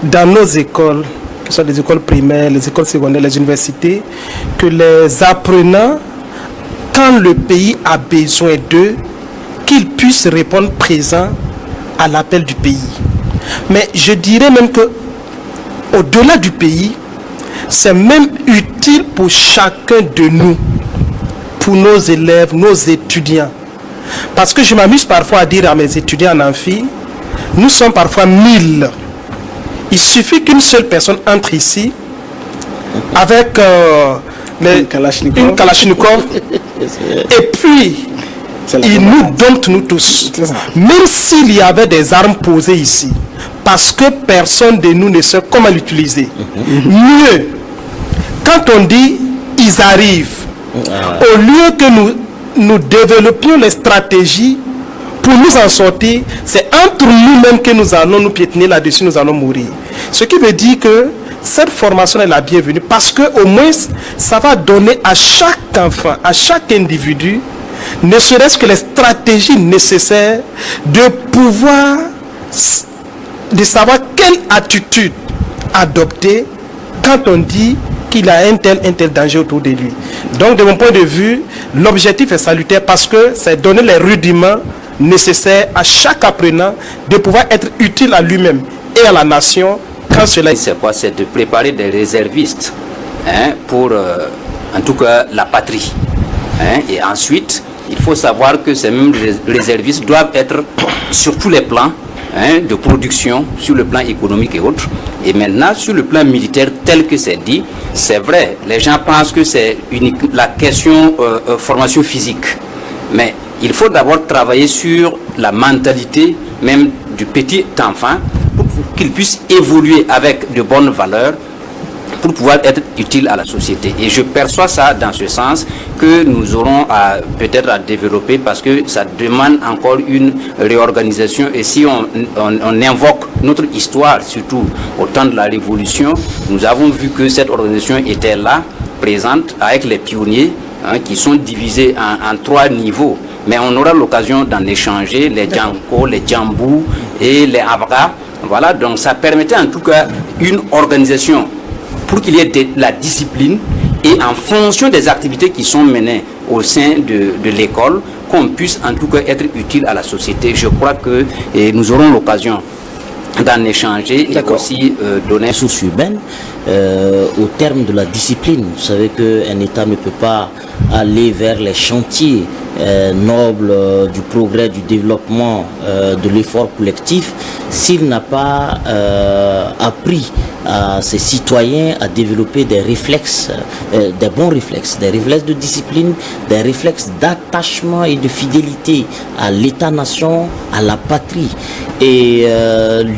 dans nos écoles, que ce soit les écoles primaires, les écoles secondaires, les universités, que les apprenants, quand le pays a besoin d'eux, qu'ils puissent répondre présents à l'appel du pays. Mais je dirais même que au-delà du pays, c'est même utile pour chacun de nous, pour nos élèves, nos étudiants. Parce que je m'amuse parfois à dire à mes étudiants en amphi, nous sommes parfois 1000. Il suffit qu'une seule personne entre ici avec une Kalachnikov et puis il nous dompte nous tous. Même s'il y avait des armes posées ici, parce que personne de nous ne sait comment l'utiliser. Mieux, quand on dit ils arrivent, au lieu que nous développions les stratégies pour nous en sortir, c'est entre nous-mêmes que nous allons nous piétiner là-dessus, nous allons mourir. Ce qui veut dire que cette formation est la bienvenue parce que au moins ça va donner à chaque enfant, à chaque individu, ne serait-ce que les stratégies nécessaires de pouvoir, de savoir quelle attitude adopter quand on dit qu'il a un tel danger autour de lui. Donc de mon point de vue, l'objectif est salutaire parce que c'est donner les rudiments nécessaires à chaque apprenant de pouvoir être utile à lui-même et à la nation quand cela est. C'est quoi? C'est de préparer des réservistes pour en tout cas la patrie. Et ensuite, il faut savoir que ces mêmes réservistes doivent être sur tous les plans de production, sur le plan économique et autres. Et maintenant, sur le plan militaire, tel que c'est dit, c'est vrai, les gens pensent que c'est la question formation physique. Mais il faut d'abord travailler sur la mentalité même du petit enfant pour qu'il puisse évoluer avec de bonnes valeurs pour pouvoir être utile à la société. Et je perçois ça dans ce sens que nous aurons peut-être à développer parce que ça demande encore une réorganisation. Et si on invoque notre histoire, surtout au temps de la Révolution, nous avons vu que cette organisation était là, présente, avec les pionniers qui sont divisés en 3 niveaux. Mais on aura l'occasion d'en échanger, les Django, les Djambou et les Abra. Voilà, donc ça permettait en tout cas une organisation pour qu'il y ait de la discipline et en fonction des activités qui sont menées au sein de l'école, qu'on puisse en tout cas être utile à la société. Je crois que nous aurons l'occasion d'en échanger et aussi donner ressources urbaines au terme de la discipline. Vous savez qu'un État ne peut pas aller vers les chantiers nobles du progrès, du développement, de l'effort collectif s'il n'a pas appris à ses citoyens à développer des réflexes, des bons réflexes, des réflexes de discipline, des réflexes d'attachement et de fidélité à l'État-nation, à la patrie. Et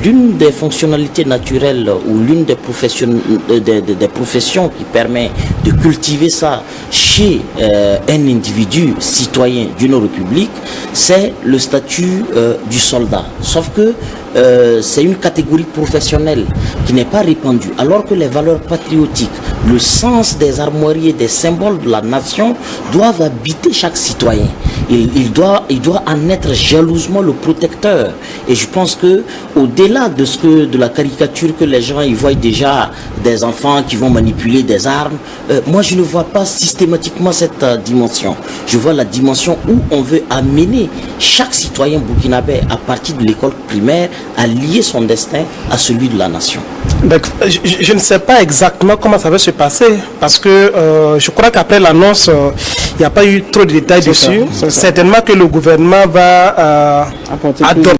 l'une des fonctionnalités naturelles ou l'une des professions qui permet de cultiver ça chez un individu citoyen d'une république, c'est le statut du soldat. Sauf que c'est une catégorie professionnelle qui n'est pas répandue, alors que les valeurs patriotiques, le sens des armoiries et des symboles de la nation doivent habiter chaque citoyen. Il doit en être jalousement le protecteur. Et je pense que au-delà de la caricature que les gens y voient déjà des enfants qui vont manipuler des armes, moi je ne vois pas systématiquement cette dimension. Je vois la dimension où on veut amener chaque citoyen burkinabé à partir de l'école primaire à lier son destin à celui de la nation. Je ne sais pas exactement comment ça va se passer parce que je crois qu'après l'annonce, il n'y a pas eu trop de détails dessus. Certainement que le gouvernement va adopter